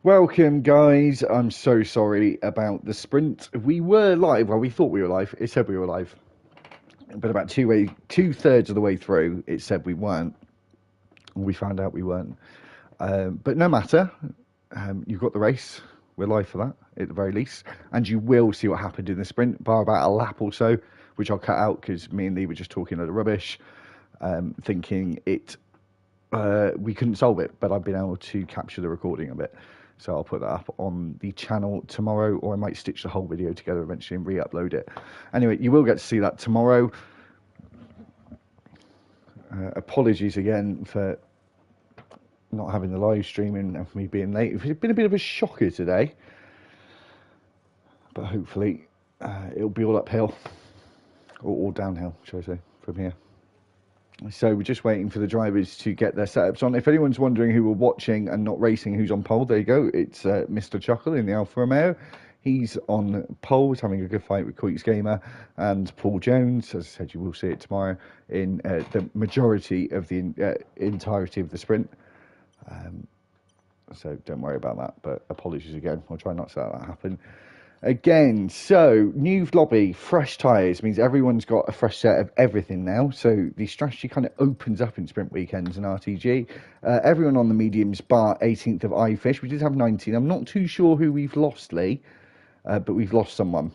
Welcome, guys. I'm so sorry about the sprint. We were live. Well, we thought we were live. It said we were live, but about two-thirds of the way through, it said we weren't. We found out we weren't. But no matter. You've got the race. We're live for that, at the very least. And you will see what happened in the sprint, bar about a lap or so, which I'll cut out because me and Lee were just talking a lot of rubbish, thinking we couldn't solve it, but I've been able to capture the recording of it. So I'll put that up on the channel tomorrow, or I might stitch the whole video together eventually and re-upload it. Anyway, you will get to see that tomorrow. Apologies again for not having the live streaming and for me being late. It's been a bit of a shocker today, but hopefully it'll be all uphill, or downhill, shall I say, from here. So we're just waiting for the drivers to get their setups on. If anyone's wondering who we're watching and not racing, who's on pole, there you go. It's Mr. Chuckle in the Alfa Romeo. He's on pole, he's having a good fight with Queeks Gamer and Paul Jones. As I said, you will see it tomorrow in the majority of the entirety of the sprint. So don't worry about that, but apologies again. I'll try not to let that happen again. So new lobby, fresh tyres means everyone's got a fresh set of everything now. So the strategy kind of opens up in sprint weekends and RTG. Everyone on the mediums bar 18th of iFish. We did have 19. I'm not too sure who we've lost, Lee, but we've lost someone.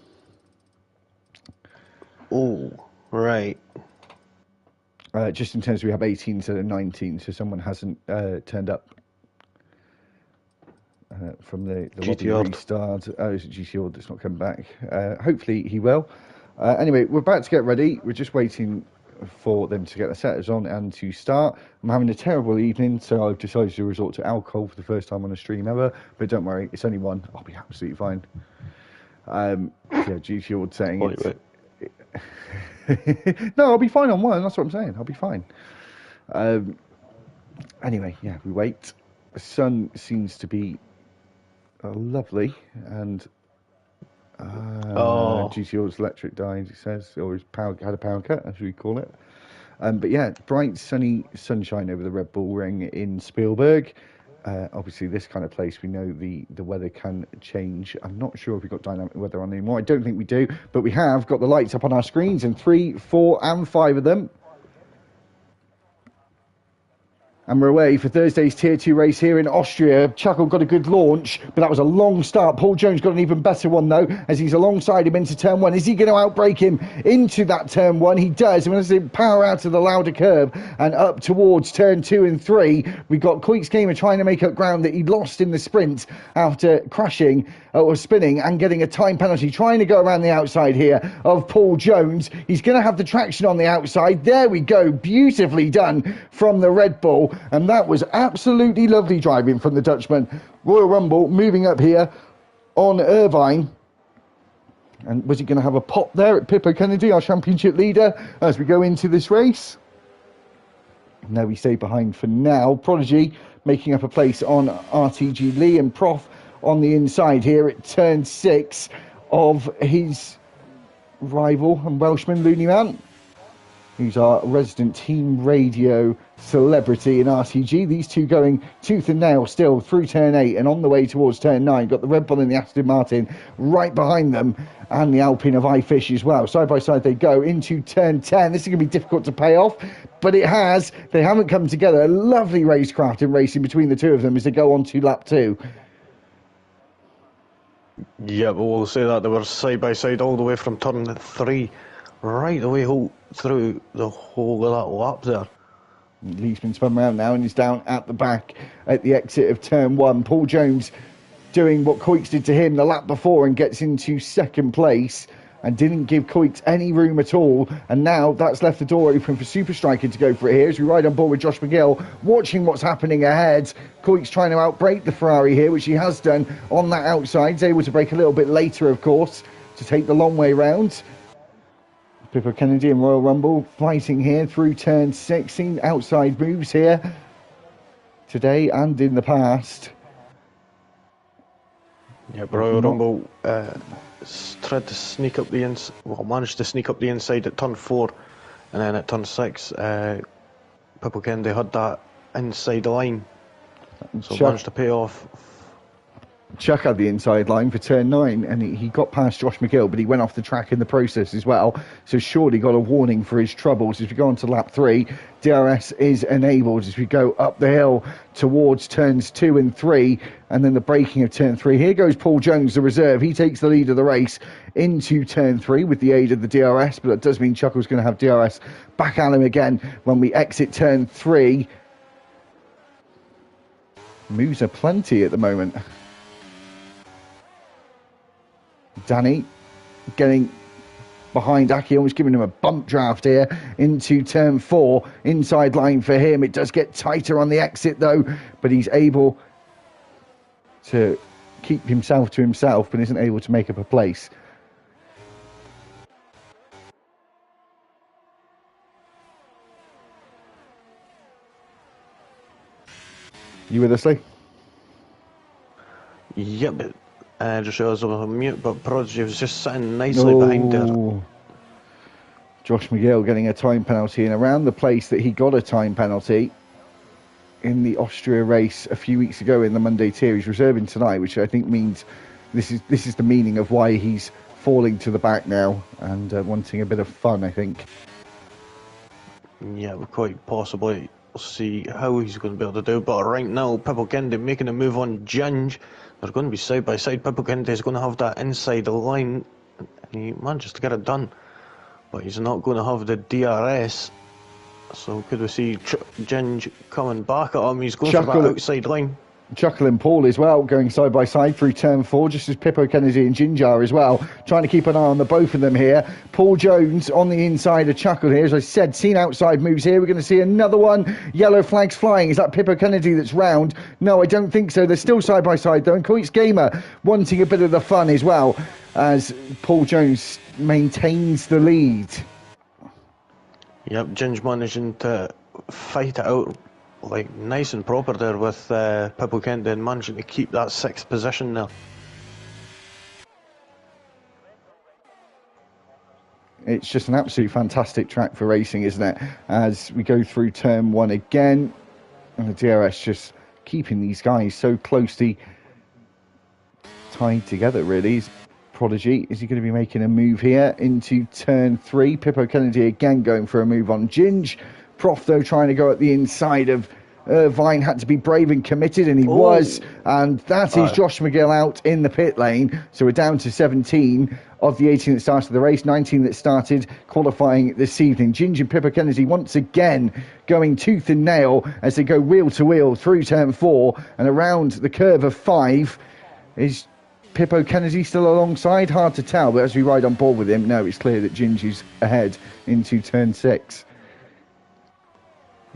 Oh, right. Just in terms of we have 18 instead of 19, so someone hasn't turned up. From the lobby restart. Oh, it's GT that's not coming back. Hopefully he will. Anyway, we're about to get ready. We're just waiting for them to get the setters on and to start. I'm having a terrible evening, so I've decided to resort to alcohol for the first time on a stream ever. But don't worry, it's only one. I'll be absolutely fine. Yeah, GT saying it. No, I'll be fine on one. That's what I'm saying. I'll be fine. Anyway, yeah, we wait. The sun seems to be lovely, and GTO's electric died, he says, or his had a power cut, as we call it. But yeah, bright sunny sunshine over the Red Bull Ring in Spielberg. Obviously, this kind of place, we know the weather can change. I'm not sure if we've got dynamic weather on anymore. I don't think we do, but we have got the lights up on our screens, and 3, 4, and 5 of them. And we're away for Thursday's Tier 2 race here in Austria. Chuckle got a good launch, but that was a long start. Paul Jones got an even better one, though, as he's alongside him into turn 1. Is he going to outbrake him into that turn 1? He does. And as they power out of the louder curve and up towards turn 2 and 3, we got Queeks Gamer trying to make up ground that he lost in the sprint after crashing or spinning and getting a time penalty, trying to go around the outside here of Paul Jones. He's going to have the traction on the outside. There we go. Beautifully done from the Red Bull. And that was absolutely lovely driving from the Dutchman. Royal Rumble moving up here on Irvine. And was he going to have a pop there at Pippo Kennedy, our championship leader, as we go into this race? No, we stay behind for now. Prodigy making up a place on RTG. Lee and Prof on the inside here at turn 6 of his rival and Welshman, Looney Man, who's our resident team radio celebrity in RTG. These two going tooth and nail still through turn 8 and on the way towards turn 9. Got the Red Bull and the Aston Martin right behind them, and the Alpine of iFish as well. Side by side they go into turn 10. This is going to be difficult to pay off, but it has. They haven't come together. A lovely racecraft and racing between the two of them as they go on to lap 2. Yeah, but we'll say that they were side by side all the way from turn 3 right the way through the whole of that lap there. Lee's been spun around now and he's down at the back at the exit of turn 1. Paul Jones doing what Queeks did to him the lap before and gets into second place and didn't give Queeks any room at all. And now that's left the door open for Super Striker to go for it here as we ride on board with Josh McGill, watching what's happening ahead. Queeks trying to outbrake the Ferrari here, which he has done on that outside. He's able to brake a little bit later, of course, to take the long way round. Pippo Kennedy and Royal Rumble fighting here through turn 6. Seen outside moves here today and in the past. Yeah, Royal Rumble tried to sneak up the managed to sneak up the inside at turn 4, and then at turn 6, Pippo Kennedy had that inside line, so managed to pay off. Chuck had the inside line for turn 9, and he got past Josh McGill, but he went off the track in the process as well. So surely got a warning for his troubles. As we go on to lap 3, DRS is enabled as we go up the hill towards turns 2 and 3, and then the braking of turn 3. Here goes Paul Jones, the reserve. He takes the lead of the race into turn 3 with the aid of the DRS, but that does mean Chuckle's going to have DRS back at him again when we exit turn 3. Moves are plenty at the moment. Danny getting behind Aki, almost giving him a bump draft here into turn 4. Inside line for him. It does get tighter on the exit though, but he's able to keep himself to himself, but isn't able to make up a place. You with us, Lee? Yep. Just realised I was on mute, but Prodigy was just sitting nicely behind there. Josh McGill getting a time penalty, and around the place that he got a time penalty in the Austria race a few weeks ago in the Monday tier. He's reserving tonight, which I think means this is the meaning of why he's falling to the back now and wanting a bit of fun, I think. Yeah, we quite possibly see how he's going to be able to do, but right now Pippo Kennedy making a move on Ginge. They're going to be side by side. Pippo Kennedy is going to have that inside line, and he manages to get it done, but he's not going to have the DRS. So could we see Ginge coming back at him? He's going for that outside line. Chuckle and Paul as well, going side by side through turn 4, just as Pippo Kennedy and Ginger as well, trying to keep an eye on the both of them here. Paul Jones on the inside of Chuckle here, as I said, seen outside moves here. We're going to see another one. Yellow flags flying. Is that Pippo Kennedy that's round? No, I don't think so. They're still side by side though, and Coit's Gamer wanting a bit of the fun as well, as Paul Jones maintains the lead. Yep, Ginge managing to fight it out like nice and proper there with Pippo Kennedy, and managing to keep that 6th position there. It's just an absolute fantastic track for racing, isn't it? As we go through turn 1 again, and the DRS just keeping these guys so closely tied together, really. Prodigy, is he going to be making a move here into turn 3? Pippo Kennedy again going for a move on Ginge. Prof, though, trying to go at the inside of Irvine, had to be brave and committed, and he was. And that is Josh McGill out in the pit lane. So we're down to 17 of the 18 that started the race, 19 that started qualifying this evening. Ginge and Pippo Kennedy once again going tooth and nail as they go wheel to wheel through turn 4 and around the curve of 5. Is Pippo Kennedy still alongside? Hard to tell, but as we ride on board with him, no, it's clear that Ginger's ahead into turn 6.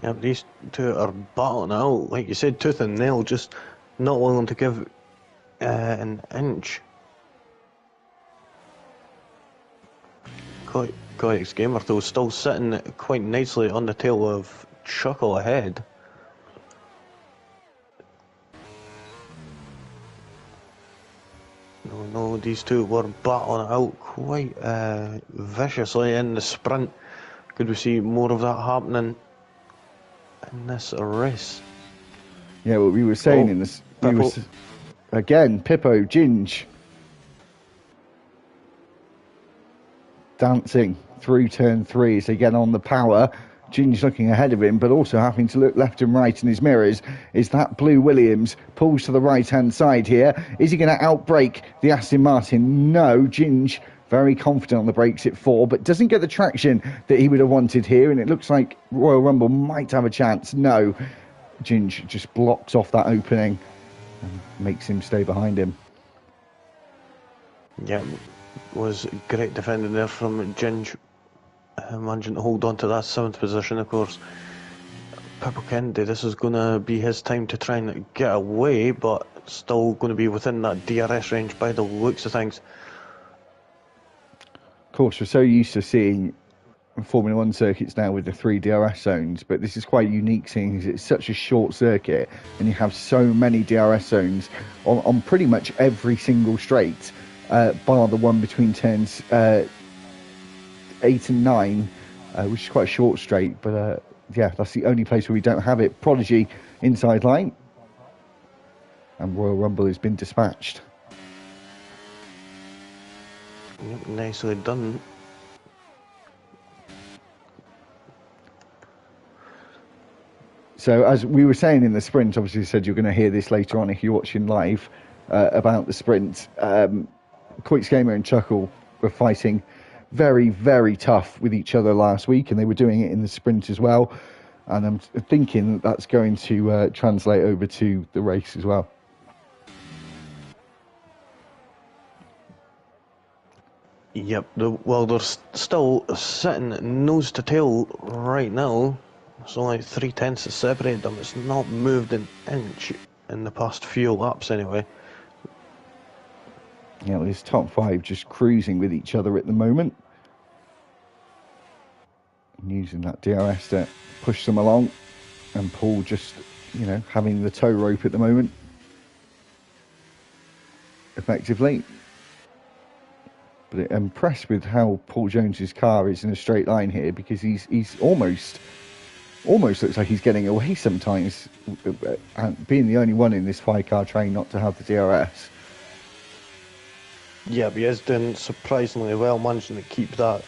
Yeah, these two are battling out, like you said, tooth and nail, just not willing to give an inch. Coit's Gamer, though, still sitting quite nicely on the tail of Chuckle ahead. No, these two were battling it out quite viciously in the sprint. Could we see more of that happening in this race? Yeah, what we were saying in this, again, Pippo, Ginge, dancing through turn 3 as they get on the power. Ginge looking ahead of him, but also having to look left and right in his mirrors. Is that Blue Williams? Pulls to the right-hand side here. Is he going to outbrake the Aston Martin? No, Ginge very confident on the brakes at 4, but doesn't get the traction that he would have wanted here, and it looks like Royal Rumble might have a chance. No, Ginge just blocks off that opening and makes him stay behind him. Yeah, was great defending there from Ginge, managing to hold on to that 7th position, of course. Pippo Kennedy, this is going to be his time to try and get away, but still going to be within that DRS range by the looks of things. Of course, we're so used to seeing Formula 1 circuits now with the 3 DRS zones, but this is quite unique seeing as it's such a short circuit and you have so many DRS zones on pretty much every single straight, bar the one between turns 8 and 9, which is quite a short straight, but yeah, that's the only place where we don't have it. Prodigy inside line. And Royal Rumble has been dispatched. Yep, nicely done. So as we were saying in the sprint, obviously you said you're going to hear this later on if you're watching live about the sprint. Quicks Gamer and Chuckle were fighting very, very tough with each other last week, and they were doing it in the sprint as well. And I'm thinking that that's going to translate over to the race as well. Yep, well, they're still sitting nose to tail right now. It's only 3/10 to separate them. It's not moved an inch in the past few laps anyway. Yeah, well, this top five just cruising with each other at the moment. And using that DRS to push them along. And Paul just, you know, having the tow rope at the moment. Effectively. But I'm impressed with how Paul Jones's car is in a straight line here, because he's almost looks like he's getting away sometimes, being the only one in this 5-car train not to have the DRS. Yeah, but he is doing surprisingly well, managing to keep that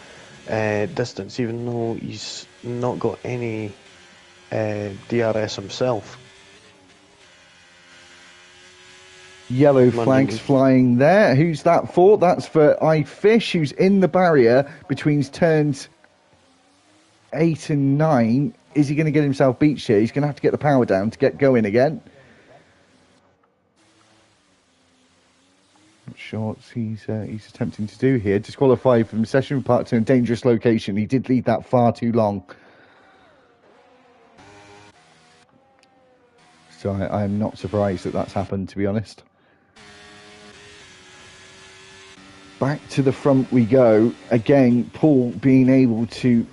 distance, even though he's not got any DRS himself. Yellow flags flying there. Who's that for? That's for iFish, who's in the barrier between turns 8 and 9. Is he going to get himself beached here? He's going to have to get the power down to get going again. Not sure what he's attempting to do here. Disqualified from session, part to a dangerous location. He did lead that far too long. So I'm not surprised that that's happened, to be honest. Back to the front we go. Again, Paul being able to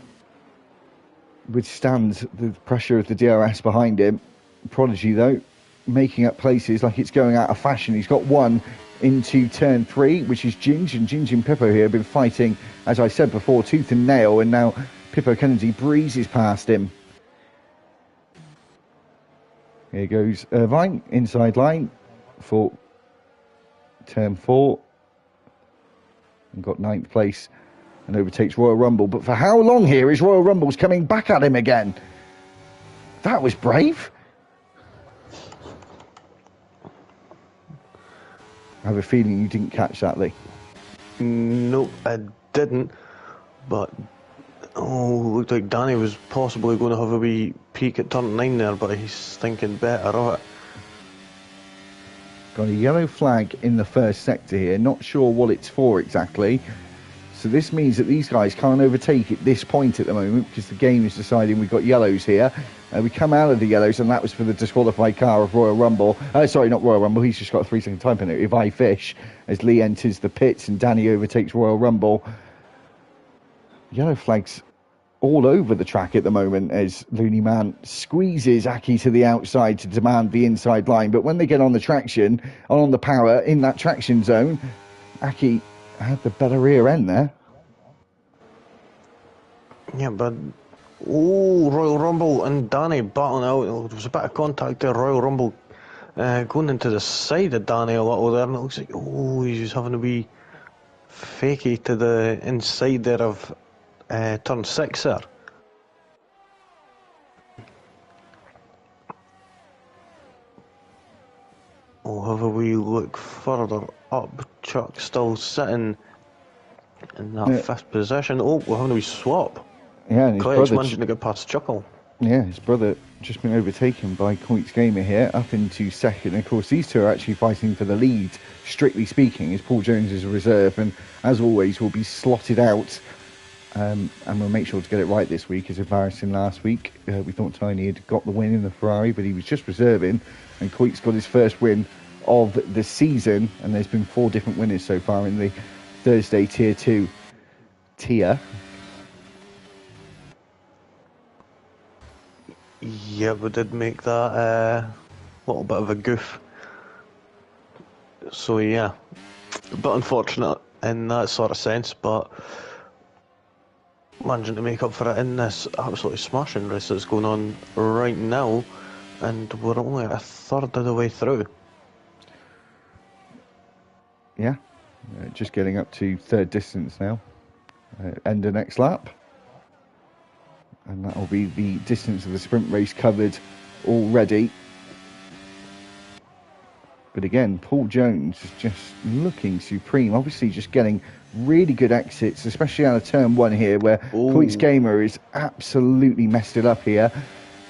withstand the pressure of the DRS behind him. Prodigy, though, making up places like it's going out of fashion. He's got one into turn 3, which is Ginge, and Ginge and Pippo here have been fighting, as I said before, tooth and nail, and now Pippo Kennedy breezes past him. Here goes Irvine, inside line for turn 4. And got 9th place and overtakes Royal Rumble. But for how long here is Royal Rumble's coming back at him again? That was brave. I have a feeling you didn't catch that, Lee. Nope, I didn't. But, looked like Danny was possibly going to have a wee peek at turn 9 there, but he's thinking better of it. Got a yellow flag in the first sector here. Not sure what it's for exactly. So this means that these guys can't overtake at this point at the moment, because the game is deciding we've got yellows here. We come out of the yellows, and that was for the disqualified car of Royal Rumble. Sorry, not Royal Rumble. He's just got a 3-second time penalty. If Fish, as Lee enters the pits and Danny overtakes Royal Rumble. Yellow flags all over the track at the moment as Looney Man squeezes Aki to the outside to demand the inside line. But when they get on the traction, on the power, in that traction zone, Aki had the better rear end there. Yeah, but Royal Rumble and Danny battling out. There was a bit of contact there. Royal Rumble going into the side of Danny a little there, and it looks like he's having a wee fakie to the inside there of turn 6 there. We'll have a wee look further up. Chuck still sitting in that 5th position. We're having a wee swap. Yeah, and his Clutch brother managing to get past Chuckle. Yeah, his brother just been overtaken by Quicks Gamer here, up into 2nd. Of course, these two are actually fighting for the lead, strictly speaking, as Paul Jones is a reserve, and as always, will be slotted out. And we'll make sure to get it right this week, as embarrassing last week. We thought Tiny had got the win in the Ferrari, but he was just reserving, and Quicks got his first win of the season, and there's been 4 different winners so far in the Thursday Tier 2 tier. Yeah, we did make that a little bit of a goof. So yeah, a bit unfortunate in that sort of sense, but managing to make up for it in this absolutely smashing race that's going on right now, and we're only a third of the way through. Yeah, just getting up to third distance now. End of next lap. And that will be the distance of the sprint race covered already. But again, Paul Jones is just looking supreme. Obviously just getting really good exits, especially out of turn 1 here, where Koit's Gamer is absolutely messed it up here.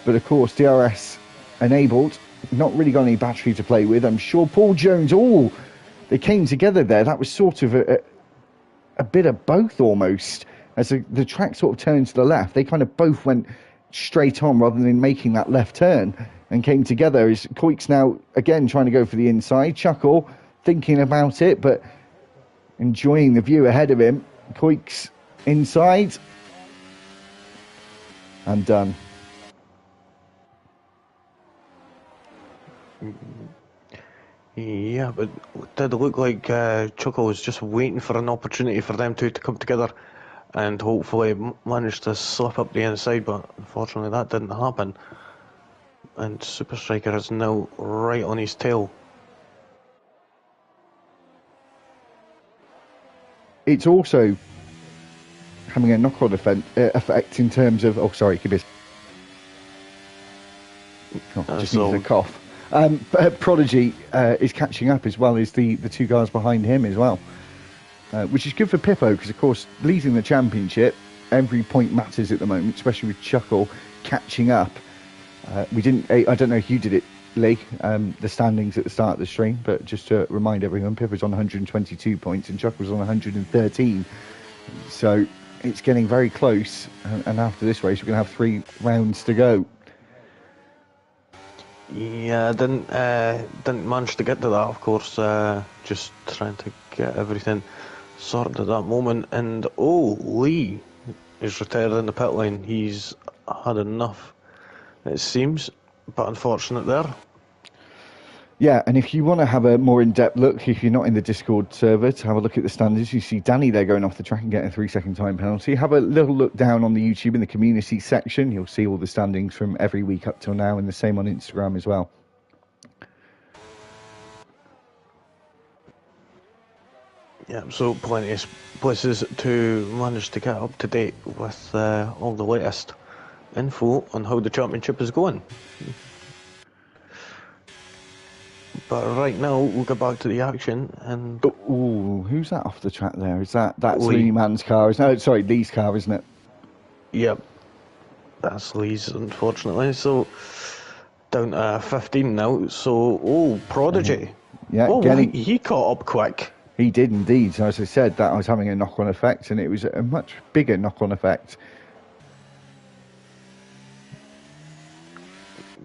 But of course, DRS enabled. Not really got any battery to play with. I'm sure Paul Jones, they came together there. That was sort of a bit of both almost. As the track sort of turned to the left, they kind of both went straight on rather than making that left turn and came together. As Koit's now again trying to go for the inside. Chuckle thinking about it, but enjoying the view ahead of him. Koit's inside and done. Yeah, but it did look like Chuckle was just waiting for an opportunity for them two to come together and hopefully managed to slip up the inside, but unfortunately that didn't happen. And Super Striker is now right on his tail. It's also having a knock-on effect in terms of... Oh, sorry, Kibis. Just needs a cough. Prodigy is catching up as well as the two guys behind him as well. Which is good for Pippo because, of course, leading the championship, every point matters at the moment, especially with Chuckle catching up. I don't know if you did it, Lee, the standings at the start of the stream, but just to remind everyone, Pippo's on 122 points and Chuckle's on 113. So it's getting very close, and after this race, we're going to have 3 rounds to go. Yeah, didn't manage to get to that, of course, just trying to get everything sorted at that moment. And Lee is retired in the pit lane. He's had enough, it seems, but unfortunate there. Yeah, and if you want to have a more in-depth look, if you're not in the Discord server, to have a look at the standards, you see Danny there going off the track and getting a 3-second time penalty. Have a little look down on the YouTube in the community section. You'll see all the standings from every week up till now, and the same on Instagram as well. Yeah, so plenty of places to manage to get up to date with all the latest info on how the championship is going. But right now, we'll get back to the action and... Ooh, who's that off the track there? Is that's Lee Man's car? Sorry, Lee's car, isn't it? Yep, that's Lee's, unfortunately. So, down to 15 now. So, Prodigy. Yeah, he caught up quick. He did indeed. So as I said, that was having a knock-on effect, and it was a much bigger knock-on effect.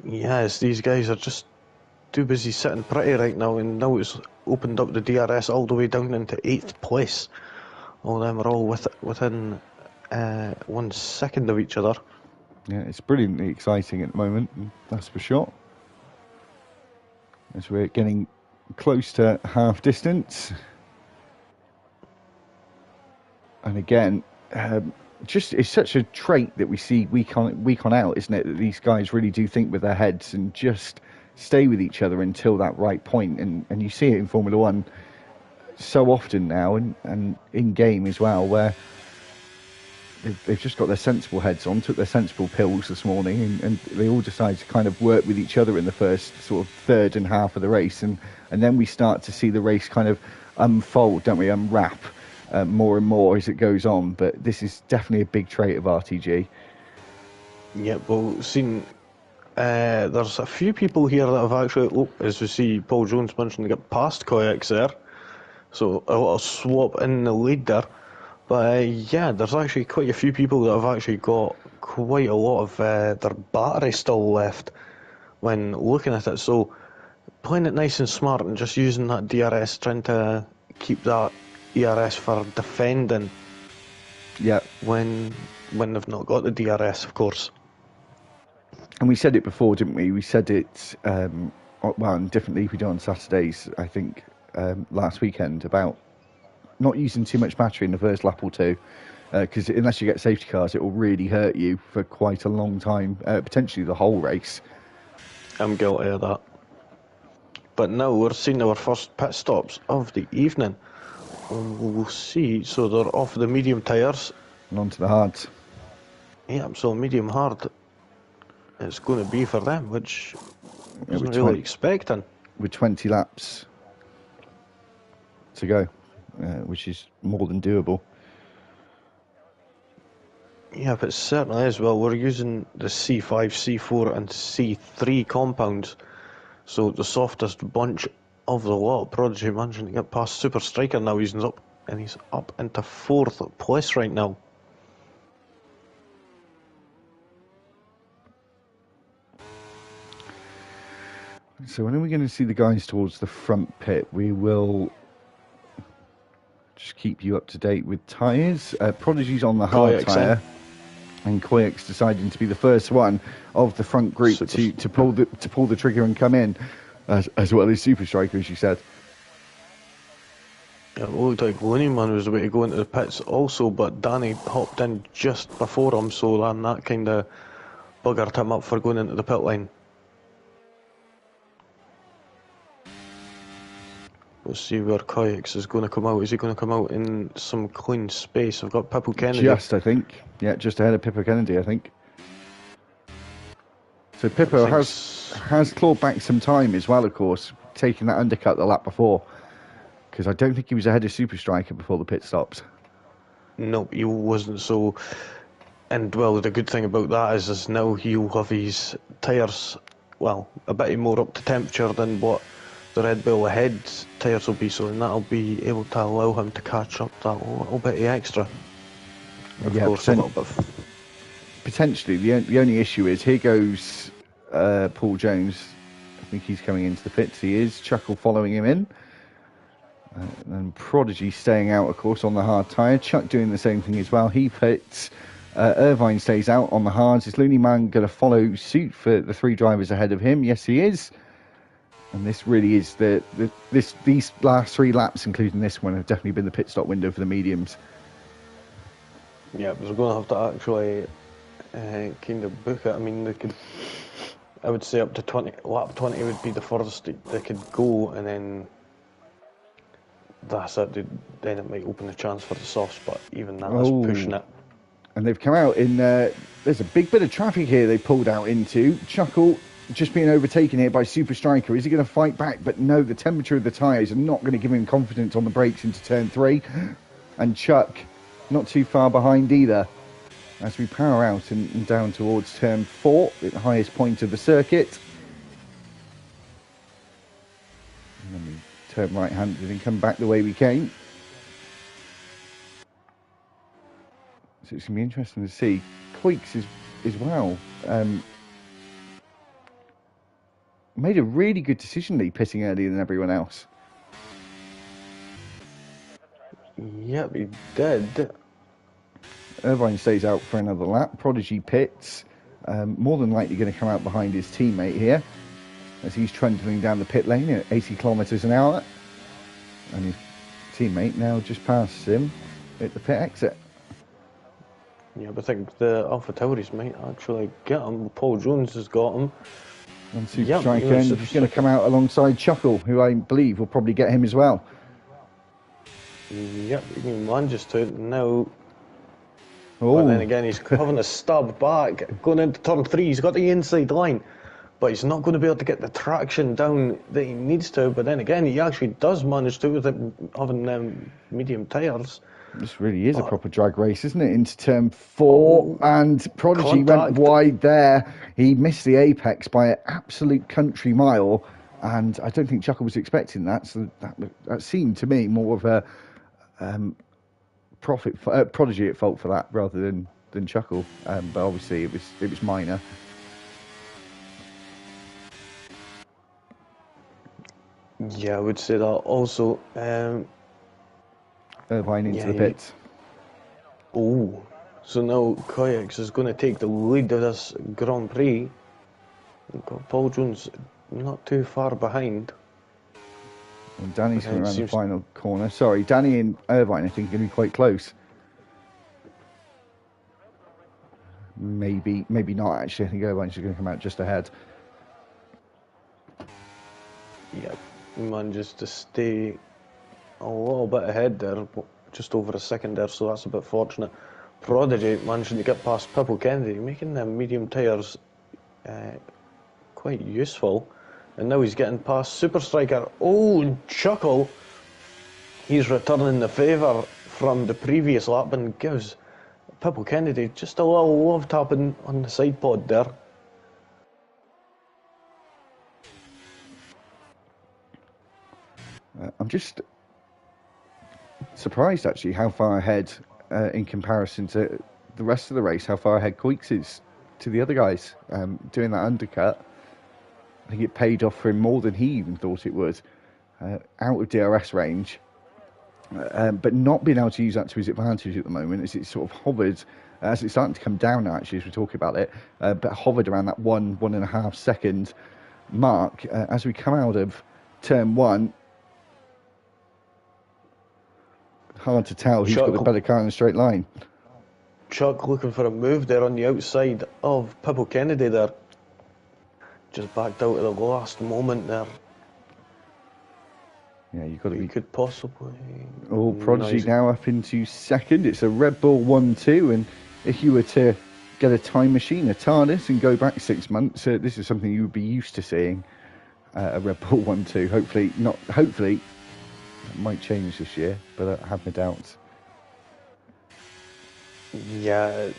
Yes, these guys are just too busy sitting pretty right now, and now it's opened up the DRS all the way down into 8th place. All of them are all within 1 second of each other. Yeah, it's brilliantly exciting at the moment, that's for sure. As we're getting close to half distance. And again, it's such a trait that we see week on out, isn't it? That these guys really do think with their heads and just stay with each other until that right point. And you see it in Formula One so often now, and in game as well, where they've just got their sensible heads on, took their sensible pills this morning, and they all decide to kind of work with each other in the first sort of third and half of the race, and then we start to see the race kind of unfold, don't we, unwrap more and more as it goes on. But this is definitely a big trait of RTG. Yeah, well, there's a few people here that have actually, as we see Paul Jones mentioned, to get past Koyaks there, so a little swap in the lead there. But yeah, there's actually quite a few people that have actually got quite a lot of their battery still left when looking at it. So playing it nice and smart and just using that DRS, trying to keep that ERS for defending. Yeah. When they've not got the DRS, of course. And we said it before, didn't we? We said it, well, and differently we do on Saturdays, I think, last weekend, about not using too much battery in the first lap or two, because unless you get safety cars, it will really hurt you for quite a long time, potentially the whole race. I'm guilty of that. But now we're seeing our first pit stops of the evening. And we'll see, so they're off the medium tyres. And onto the hards. Yeah, so medium hard it's going to be for them, which I Yeah, wasn't really expecting. With 20 laps to go, which is more than doable. Yeah, but certainly is. Well, we're using the C5, C4 and C3 compounds, so the softest bunch of the lot. Prodigy managing to get past Super Striker now. He's up into 4th place right now. So when are we going to see the guys towards the front pit? We will just keep you up to date with tyres. Prodigy's on the hard tyre, and Koyak's deciding to be the first one of the front group to pull the trigger and come in, as well as Super Striker, as you said. Yeah, it looked like Looneyman was about to go into the pits also, but Danny hopped in just before him, so then that kind of buggered him up for going into the pit lane. We'll see where Kayaks is going to come out. Is he going to come out in some clean space? I've got Pippo Kennedy. I think. Yeah, just ahead of Pippo Kennedy, I think. So Pippo has clawed back some time as well, of course, taking that undercut the lap before. Because I don't think he was ahead of Super Striker before the pit stops. Nope, he wasn't. So, and well, the good thing about that is now he'll have his tyres, well, a bit more up to temperature than what the Red Bull ahead tyres will be, so then that'll be able to allow him to catch up that little bit extra. Of course, a little bit. Potentially, the only issue is here goes Paul Jones. I think he's coming into the pits. He is. Chuckle following him in. And Prodigy staying out, of course, on the hard tyre. Chuck doing the same thing as well. He pits. Irvine stays out on the hards. Is Looney Man going to follow suit for the 3 drivers ahead of him? Yes, he is. And this really is these last 3 laps, including this one, have definitely been the pit stop window for the mediums. Yeah, but we're going to have to actually kind of book it. I mean, they could. I would say up to 20. Lap 20 would be the furthest they could go, and then that's it. Then it might open the chance for the softs, but even that is pushing it. And they've come out in. There's a big bit of traffic here. They pulled out into Chuckle. Just being overtaken here by Super Striker. Is he going to fight back? But no, the temperature of the tyres are not going to give him confidence on the brakes into turn 3. And Chuck, not too far behind either. As we power out and down towards turn 4, at the highest point of the circuit. And then we turn right-handed and come back the way we came. So it's going to be interesting to see. Coix as well. Made a really good decision, Lee, pitting earlier than everyone else. Yep, he did. Irvine stays out for another lap. Prodigy pits. More than likely going to come out behind his teammate here as he's trundling down the pit lane at 80 kilometres an hour. And his teammate now just passes him at the pit exit. Yeah, but I think the Alpha Tauris might actually get him. Paul Jones has got him. And Super Striker, and he's going to come out alongside Chuckle, who I believe will probably get him as well. Yep, he manages to now. But then again, he's having a stab back, going into turn 3. He's got the inside line, but he's not going to be able to get the traction down that he needs to. But then again, he actually does manage to with having medium tyres. This really is a proper drag race, isn't it? Into turn 4, and Prodigy went wide there. He missed the apex by an absolute country mile, and I don't think Chuckle was expecting that. So that seemed to me more of a Prodigy at fault for that rather than Chuckle. But obviously it was minor. Yeah, I would say that also. Irvine into the pits. So now Kayaks is going to take the lead of this Grand Prix. We've got Paul Jones not too far behind. And Danny's coming around the final corner. Sorry, Danny and Irvine I think are going to be quite close. Maybe not actually. I think Irvine's going to come out just ahead. Yeah, manages to stay a little bit ahead there, just over a second there, so that's a bit fortunate. Prodigy managing to get past Pipple Kennedy, making the medium tyres quite useful. And now he's getting past Super Striker. Oh, Chuckle! He's returning the favour from the previous lap and gives Pipple Kennedy just a little love tapping on the side pod there. I'm just surprised actually how far ahead in comparison to the rest of the race, how far ahead Coix is to the other guys doing that undercut. I think it paid off for him more than he even thought it would, out of DRS range, but not being able to use that to his advantage at the moment as it sort of hovered, as it's starting to come down now actually as we talk about it, but hovered around that 1.5 second mark as we come out of turn 1. Hard to tell who's got the better car in a straight line. Chuck looking for a move there on the outside of Pipple Kennedy there. Just backed out at the last moment there. Yeah, you've got to be... could possibly... Oh, Prodigy now up into second. It's a Red Bull 1-2, and if you were to get a time machine, a TARDIS, and go back 6 months, this is something you would be used to seeing, a Red Bull 1-2. Hopefully, it might change this year, but I have my doubts. Yeah, it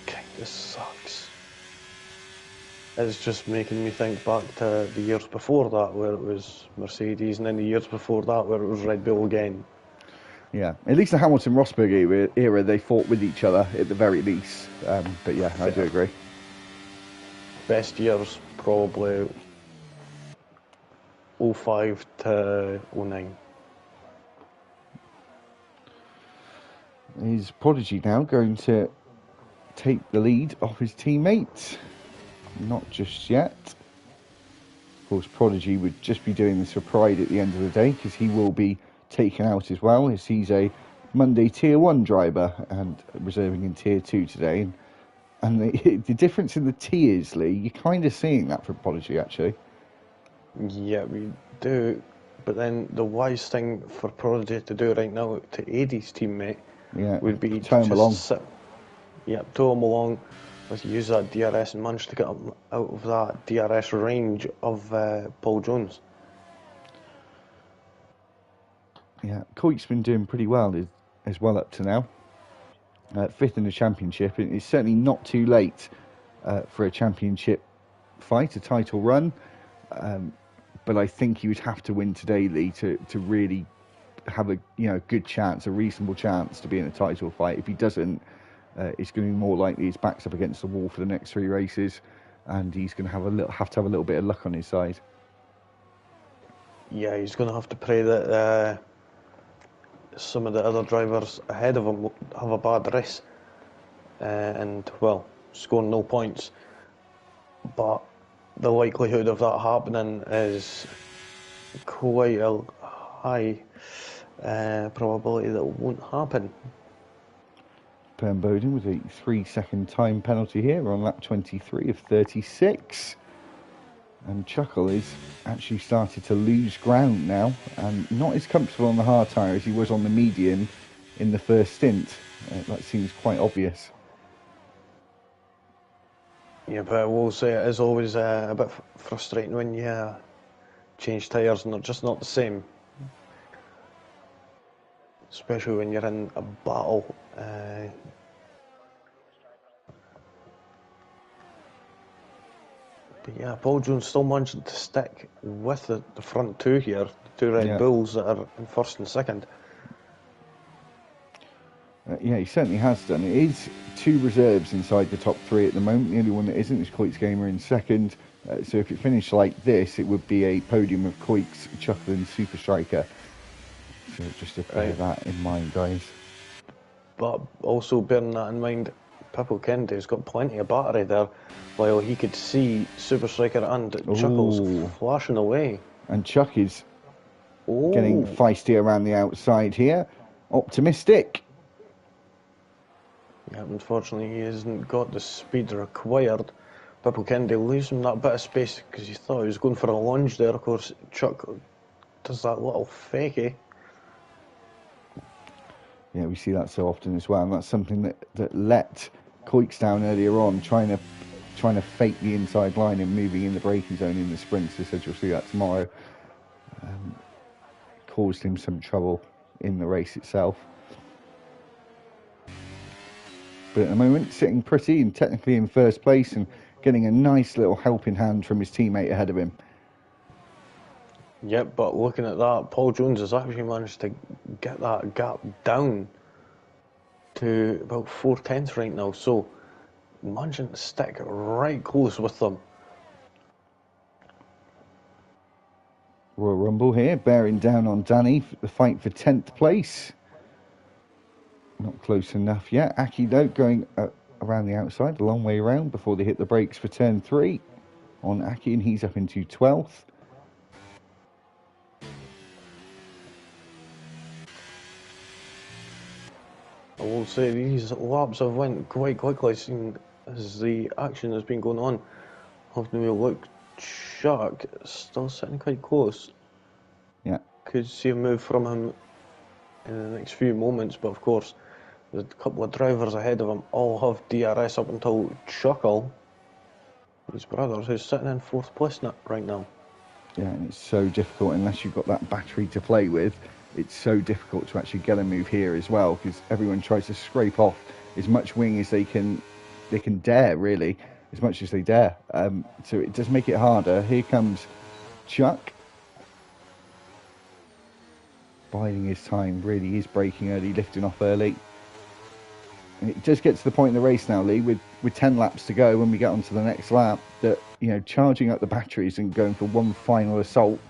kind of sucks. It's just making me think back to the years before that where it was Mercedes, and then the years before that where it was Red Bull again. Yeah, at least the Hamilton-Rosberg era, they fought with each other at the very least. But yeah, I do agree. Best years probably 05 to 09. Is Prodigy now going to take the lead off his teammate? Not just yet. Of course, Prodigy would just be doing this for pride at the end of the day, because he will be taken out as well, as he's a Monday Tier 1 driver and reserving in Tier 2 today. And the difference in the tiers, Lee, you're kind of seeing that for Prodigy, actually. Yeah, we do. But then the wise thing for Prodigy to do right now to aid his teammate would be tow him along. Tow him along. Let's use that DRS and manage to get him out of that DRS range of Paul Jones. Yeah, Coit's been doing pretty well as well up to now. 5th in the championship. It's certainly not too late for a championship fight, a title run. But I think he would have to win today, Lee, to really have a good chance, a reasonable chance to be in a title fight. If he doesn't, it's going to be more likely his back's up against the wall for the next 3 races, and he's going to have to have a little bit of luck on his side. Yeah, he's going to have to pray that some of the other drivers ahead of him have a bad race and, well, score no points. But the likelihood of that happening is quite a high probability that it won't happen. Perm Bowden with a 3-second time penalty here on lap 23 of 36. And Chuckle is actually started to lose ground now, and not as comfortable on the hard tyre as he was on the medium in the first stint. That seems quite obvious. Yeah, but I will say it is always a bit frustrating when you change tyres and they're just not the same. Especially when you're in a battle. But yeah, Paul Jones still managing to stick with the front two here, the 2 Red Bulls that are in first and second. Yeah, he certainly has done. It is 2 reserves inside the top 3 at the moment. The only one that isn't is Coix Gamer in second. So if it finished like this, it would be a podium of Coix, Chuckle and Super Striker. So just to bear that in mind, guys. But also bearing that in mind, Pipple Kennedy's got plenty of battery there, while he could see Super Striker and Chuckles flashing away. And Chuck is getting feisty around the outside here. Optimistic. Yeah, unfortunately he hasn't got the speed required Purple Kennedy losing that bit of space because he thought he was going for a lunge there. Of course, Chuck does that little fakey. Yeah, we see that so often as well, and that's something that let Coix down earlier on, trying to fake the inside line and moving in the braking zone in the sprints. They said you'll see that tomorrow. Caused him some trouble in the race itself. But at the moment, sitting pretty and technically in first place and getting a nice little helping hand from his teammate ahead of him. Yep, but looking at that, Paul Jones has actually managed to get that gap down to about 4/10 right now, so managing to stick right close with them. Royal Rumble here, bearing down on Danny, the fight for 10th place. Not close enough yet. Aki, though, going around the outside, a long way around before they hit the brakes for turn 3 on Aki, and he's up into 12th. I will say these laps have went quite quickly, seeing as the action has been going on. Having a look, Chuck still sitting quite close. Yeah. Could see a move from him in the next few moments, but of course, there's a couple of drivers ahead of him all have DRS up until Chuckle, his brother, who's sitting in 4th place right now. Yeah, and it's so difficult unless you've got that battery to play with. It's so difficult to actually get a move here as well, because everyone tries to scrape off as much wing as they can dare, really, as much as they dare. So it does make it harder. Here comes Chuck. Biding his time, really is braking early, lifting off early. And it does get to the point in the race now, Lee, with 10 laps to go when we get onto the next lap, that, you know, charging up the batteries and going for one final assault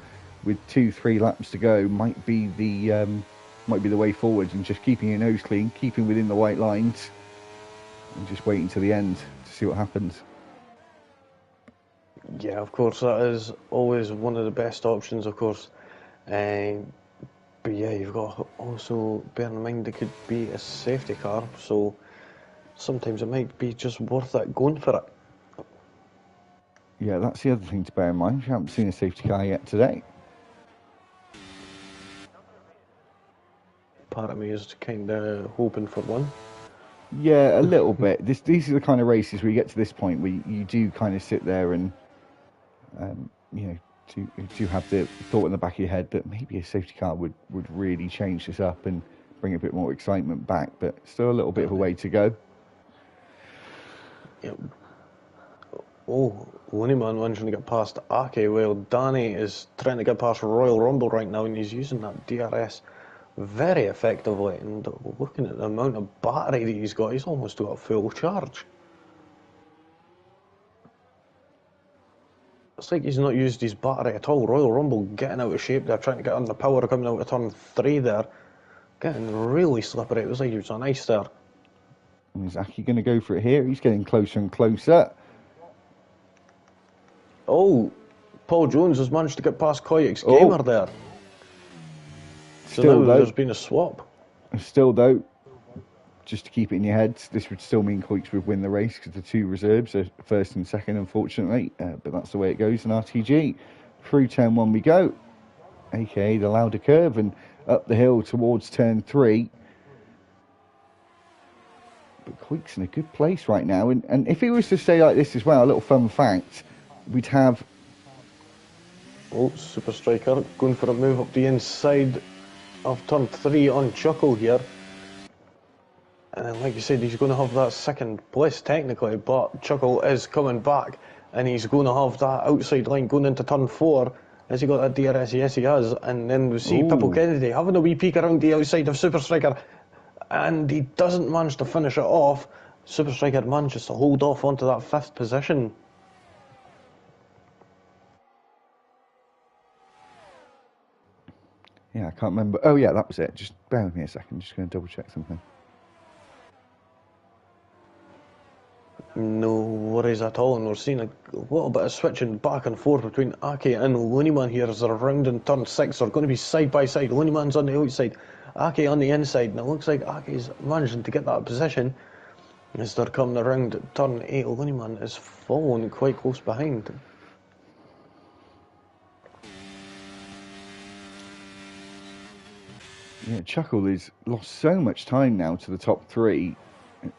with 2-3 laps to go might be the way forward, and just keeping your nose clean, keeping within the white lines, and just waiting to the end to see what happens. Yeah, of course, that is always one of the best options, of course. But yeah, you've got to also bear in mind it could be a safety car, so sometimes it might be just worth it going for it. Yeah, that's the other thing to bear in mind. We haven't seen a safety car yet today. Part of me is kind of hoping for one. Yeah, a little bit. These are the kind of races where you get to this point where you do kind of sit there and, you know, do have the thought in the back of your head that maybe a safety car would really change this up and bring a bit more excitement back, but still a little bit of a way to go. Yep. Oh, Looneyman managing to get past Ake, while Danny is trying to get past Royal Rumble right now, and he's using that DRS very effectively. And looking at the amount of battery that he's got, he's almost got a full charge. It's like he's not used his battery at all. Royal Rumble getting out of shape there, trying to get on the power coming out of turn 3 there. Getting really slippery. It was like he was on ice there. And is Aki going to go for it here? He's getting closer and closer. Oh, Paul Jones has managed to get past Koyik's Gamer there. So Still, now though, there's been a swap. Still, though, just to keep it in your head, this would still mean Coix would win the race because the two reserves are first and second, unfortunately. But that's the way it goes in RTG. Through turn 1 we go, aka the Lauder curve, and up the hill towards turn 3. But Coix in a good place right now. And if it was to stay like this as well, a little fun fact, we'd have... Oh, Super Striker going for a move up the inside of turn 3 on Chuckle here. And then, like you said, he's going to have that second place technically, but Chuckle is coming back and he's going to have that outside line going into turn 4. Has he got that DRS? Yes, he has. And then we see Pipple Kennedy having a wee peek around the outside of Super Striker, and he doesn't manage to finish it off. Super Striker manages to hold off onto that 5th position. Yeah, I can't remember. Oh, yeah, that was it. Just bear with me a second. Just going to double check something. No worries at all, and we're seeing a little bit of switching back and forth between Ake and Looneyman here as they're around in turn 6. They're going to be side by side. Looneyman's on the outside, Ake on the inside, and it looks like Ake's managing to get that position. As they're coming around turn 8, Looneyman is following quite close behind. Yeah, Chuckle has lost so much time now to the top 3.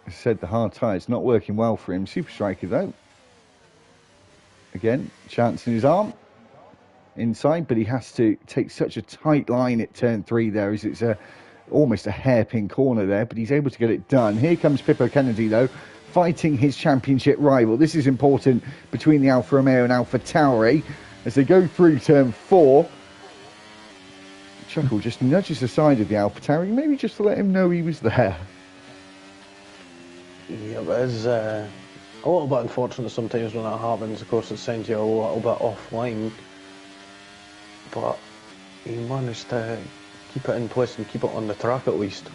As said, the hard tyre's not working well for him. Super Striker, though. Again, chance in his arm. Inside, but he has to take such a tight line at turn 3 there, as it's almost a hairpin corner there, but he's able to get it done. Here comes Pippo Kennedy, though, fighting his championship rival. This is important between the Alfa Romeo and Alpha Tauri as they go through turn 4. Chuckle just nudges the side of the Alpha Tauri, maybe just to let him know he was there. Yeah, it is a little bit unfortunate sometimes when that happens. Of course, it sends you a little bit offline, but he managed to keep it in place and keep it on the track at least,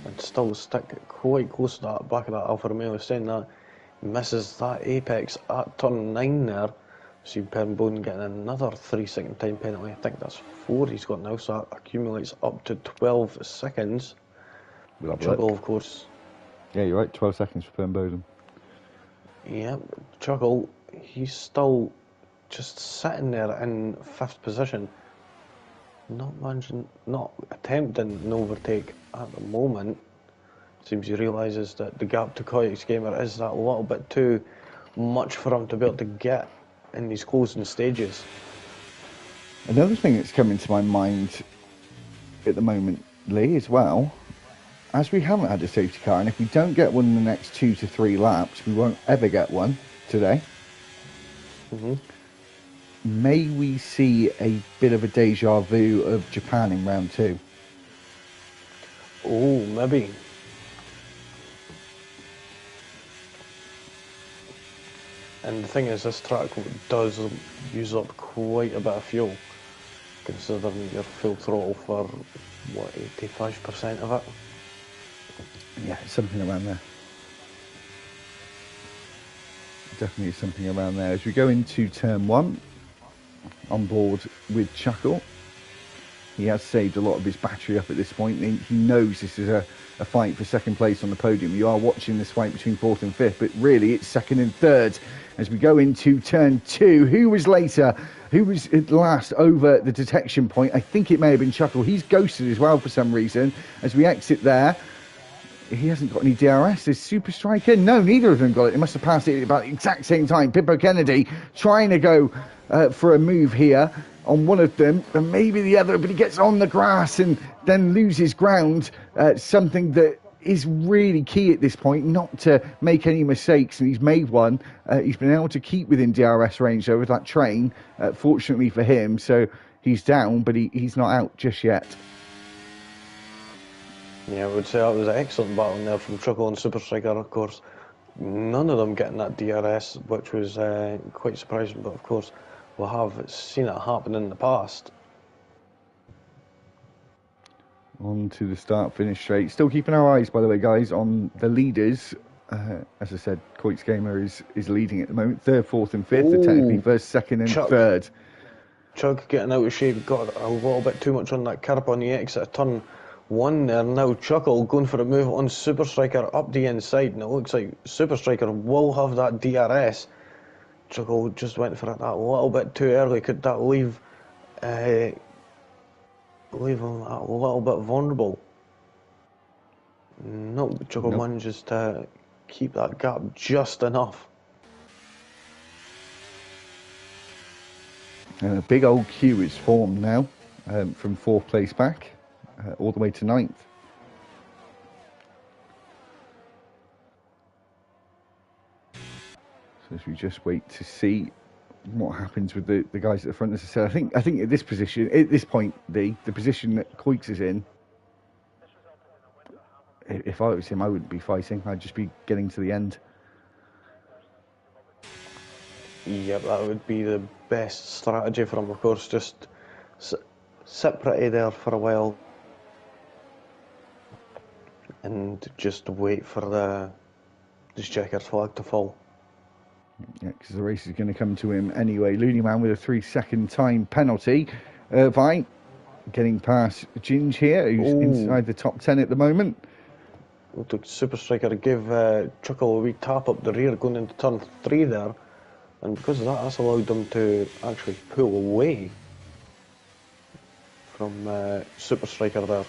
and still stick quite close to that back of that Alfa Romeo. Saying that he misses that apex at turn 9 there. See Pernbone getting another 3-second time penalty. I think that's 4 he's got now, so that accumulates up to 12 seconds. Chuckle, of course. Yeah, you're right, 12 seconds for Pernbone. Yeah, Chuckle, he's still just sitting there in 5th position. Not attempting an overtake at the moment. Seems he realises that the gap to Koyak's gamer is that little bit too much for him to be able to get in these closing stages. Another thing that's coming to my mind at the moment, Lee, as well, as we haven't had a safety car, and if we don't get one in the next 2 to 3 laps, we won't ever get one today. May we see a bit of a deja vu of Japan in round 2? Oh, maybe. And the thing is, this track does use up quite a bit of fuel, considering you're full throttle for, what, 85% of it? Yeah, something around there. Definitely something around there. As we go into turn 1, on board with Chuckle. He has saved a lot of his battery up at this point. He knows this is a fight for second place on the podium. You are watching this fight between 4th and 5th, but really it's 2nd and 3rd as we go into turn 2. Who was later? Who was at last over the detection point? I think it may have been Chuckle. He's ghosted as well for some reason as we exit there. He hasn't got any DRS. Is Super Striker? No, neither of them got it. They must have passed it at about the exact same time. Pippo Kennedy trying to go for a move here on one of them, and maybe the other, but he gets on the grass and then loses ground. Something that is really key at this point, not to make any mistakes, and he's made one. He's been able to keep within DRS range though with that train, fortunately for him. So he's down, but he's not out just yet. Yeah, I would say that was an excellent battle there from Chuckle and Super Striker, of course. None of them getting that DRS, which was quite surprising, but of course we have seen it happen in the past. On to the start-finish straight. Still keeping our eyes, by the way, guys, on the leaders. As I said, Koik's Gamer is leading at the moment. 3rd, 4th and 5th. They're technically 1st, 2nd and 3rd. Chug getting out of shape, got a little bit too much on that curb on the exit of turn 1 there. Now Chuckle going for a move on Super Striker up the inside, and it looks like Super Striker will have that DRS. Chuckle just went for it that little bit too early. Could that leave him a little bit vulnerable? No, Chuckle manages to keep that gap just enough. And a big old queue is formed now from 4th place back all the way to 9th. So as we just wait to see what happens with the guys at the front, as I said, I think at this position, at this point, the position that Koik's is in, if I was him, I wouldn't be fighting. I'd just be getting to the end. Yep, that would be the best strategy for him, of course. Just sit pretty there for a while and just wait for the checkered flag to fall. Yeah, because the race is going to come to him anyway. Looney Man with a 3-second time penalty. Vine getting past Ginge here, who's inside the top 10 at the moment. The Super Striker gave Chuckle a wee tap up the rear going into turn 3 there, and because of that, that's allowed them to actually pull away from Super Striker there.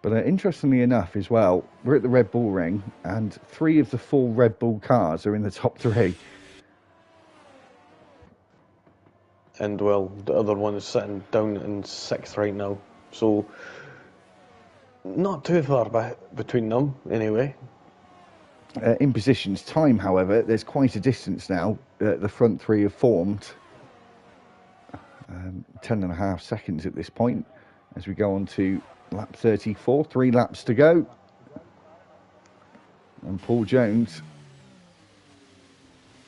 But interestingly enough as well, we're at the Red Bull Ring, and 3 of the 4 Red Bull cars are in the top 3. And well, the other one is sitting down in 6th right now, so not too far between them anyway. In positions time, however, there's quite a distance now. The front 3 have formed. 10.5 seconds at this point as we go on to lap 34. 3 laps to go. And Paul Jones,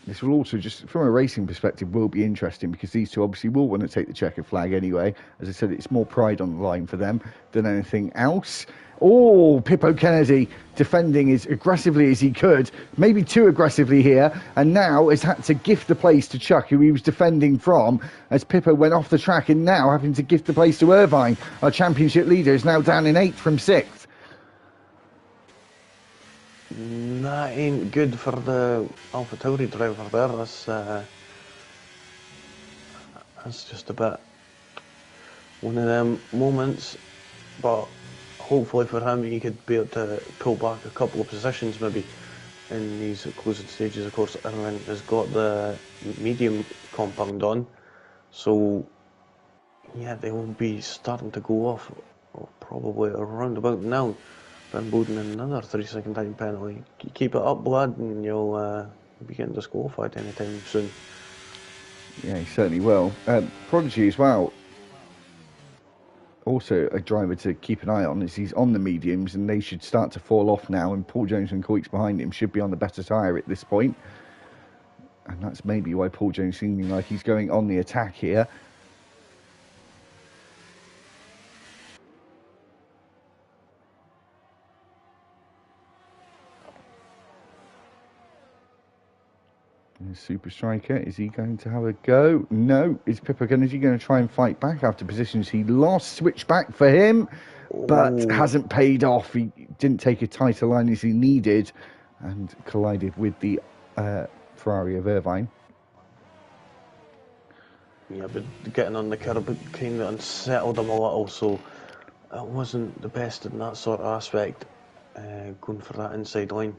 this will also, just from a racing perspective, will be interesting because these two obviously will want to take the checkered flag anyway. As I said, it's more pride on the line for them than anything else. Oh, Pippo Kennedy defending as aggressively as he could, maybe too aggressively here, and now has had to gift the place to Chuck, who he was defending from, as Pippo went off the track, and now having to gift the place to Irvine. Our championship leader is now down in 8th from 6th. That ain't good for the AlphaTauri driver there. That's just a bit one of them moments, but hopefully for him he could be able to pull back a couple of positions maybe in these closing stages. Of course, Irvine has got the medium compound on, so yeah, they will be starting to go off probably around about now. Ben Bowden another 3-second time penalty. Keep it up, lad, and you'll be getting disqualified anytime soon. Yeah, he certainly will. Prodigy as well. Also a driver to keep an eye on, as he's on the mediums and they should start to fall off now, and Paul Jones and Coix behind him should be on the better tyre at this point. And that's maybe why Paul Jones seeming like he's going on the attack here. Super Striker, is he going to have a go? No. Is Pippo Kennedy going to try and fight back after positions he lost? Switch back for him, but hasn't paid off. He didn't take a tighter line as he needed and collided with the Ferrari of Irvine. Yeah, but getting on the curb kind of unsettled him a little, so it wasn't the best in that sort of aspect, going for that inside line.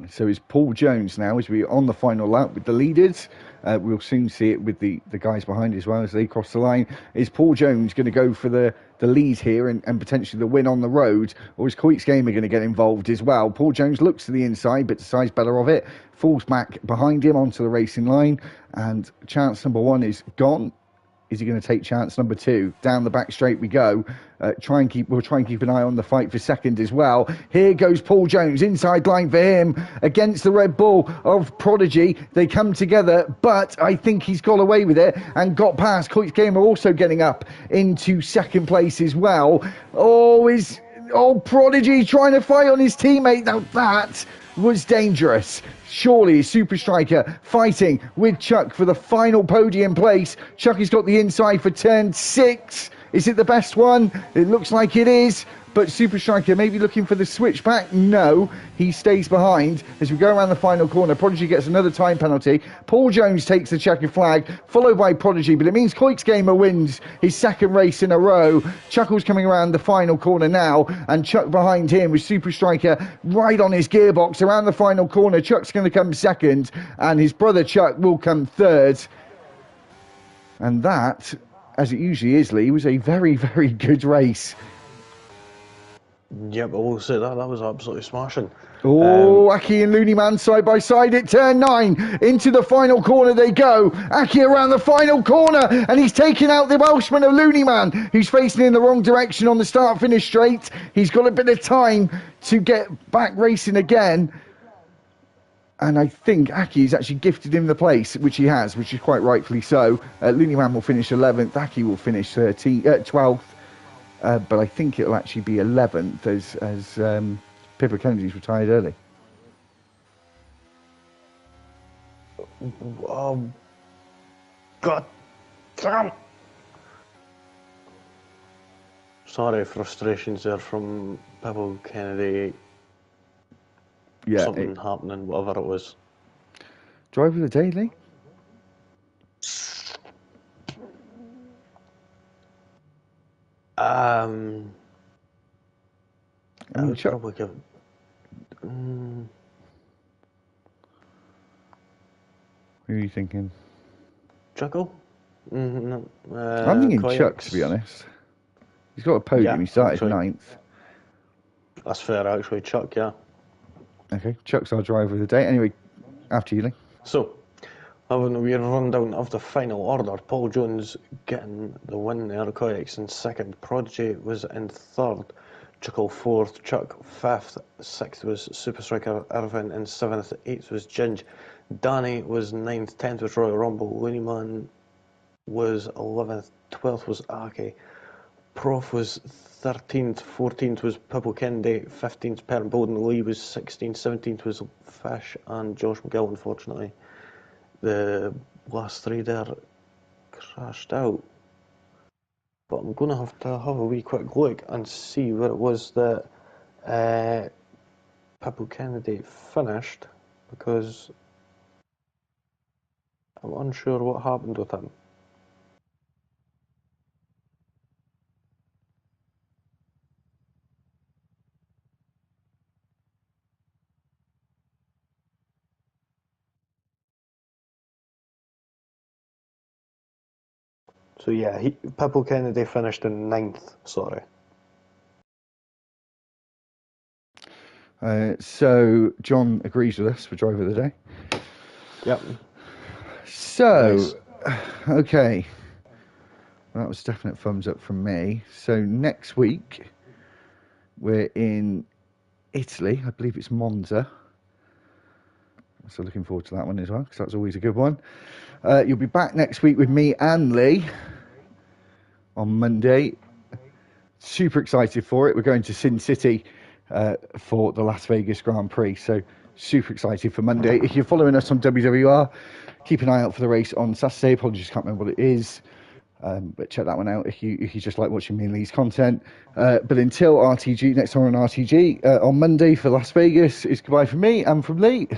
So it's Paul Jones now as we're on the final lap with the leaders. We'll soon see it with the guys behind as well as they cross the line. Is Paul Jones going to go for the lead here and potentially the win on the road? Or is Coix Gamer going to get involved as well? Paul Jones looks to the inside but decides better of it. Falls back behind him onto the racing line. And chance number 1 is gone. Is he going to take chance number 2? Down the back straight we go. We'll try and keep an eye on the fight for second as well. Here goes Paul Jones, inside line for him against the Red Bull of Prodigy. They come together, but I think he's got away with it and got past. Coix Gamer also getting up into second place as well. Prodigy trying to fight on his teammate. Now that was dangerous. Surely Super Striker fighting with Chuck for the final podium place. Chuck has got the inside for turn 6. Is it the best one? It looks like it is. But Super Striker maybe looking for the switch back. No, he stays behind as we go around the final corner. Prodigy gets another time penalty. Paul Jones takes the checkered flag, followed by Prodigy, but it means Coix Gamer wins his second race in a row. Chuckle's coming around the final corner now, and Chuck behind him with Super Striker right on his gearbox around the final corner. Chuck's going to come second, and his brother Chuck will come third. And that, as it usually is, Lee, was a very, very good race. Yeah, but we'll say that was absolutely smashing. Aki and Looney Man side by side at turn 9. Into the final corner they go. Aki around the final corner, and he's taking out the Welshman of Looney Man, who's facing in the wrong direction on the start-finish straight. He's got a bit of time to get back racing again. And I think Aki's actually gifted him the place, which he has, which is quite rightfully so. Looney Man will finish 11th. Aki will finish 12th. But I think it'll actually be 11th as Pippo Kennedy's retired early. God damn! Sorry, frustrations there from Pebble Kennedy. Yeah. Something happening, whatever it was. Driver of the day, Lee? I mean, would Chuck. probably give. Who are you thinking? Chuckle? I'm thinking Chuck, to be honest. He's got a podium. Yeah, He started actually. 9th. That's fair, actually. Chuck, yeah. Okay, Chuck's our driver of the day. Anyway, after you, Lee. So, having a wee rundown of the final order, Paul Jones getting the win there, Koyaks in second, Prodigy was in third, Chuckle fourth, Chuck fifth, sixth was Super Striker Irvin, and seventh, eighth was Ginge. Danny was ninth, 10th was Royal Rumble, Looneyman was 11th, 12th was Aki, Prof was 13th, 14th was Pibble Kennedy, 15th Perrin Bowden, Lee was 16th, 17th was Fish, and Josh McGill, unfortunately. The last three there crashed out. But I'm going to have a wee quick look and see where it was that Pibble Kennedy finished, because I'm unsure what happened with him. So yeah, Pibble Kennedy finished in 9th, sorry. So John agrees with us for driver of the day. Yep. So, Nice. Okay. That was definite thumbs up from me. So next week, we're in Italy. I believe it's Monza. So looking forward to that one as well, because that's always a good one. You'll be back next week with me and Lee on Monday. Super excited for it. We're going to Sin City for the Las Vegas Grand Prix. So super excited for Monday. If you're following us on WWR, keep an eye out for the race on Saturday. Apologies, can't remember what it is. But check that one out if you just like watching me and Lee's content. But until RTG, next time on RTG, on Monday for Las Vegas, it's goodbye from me and from Lee.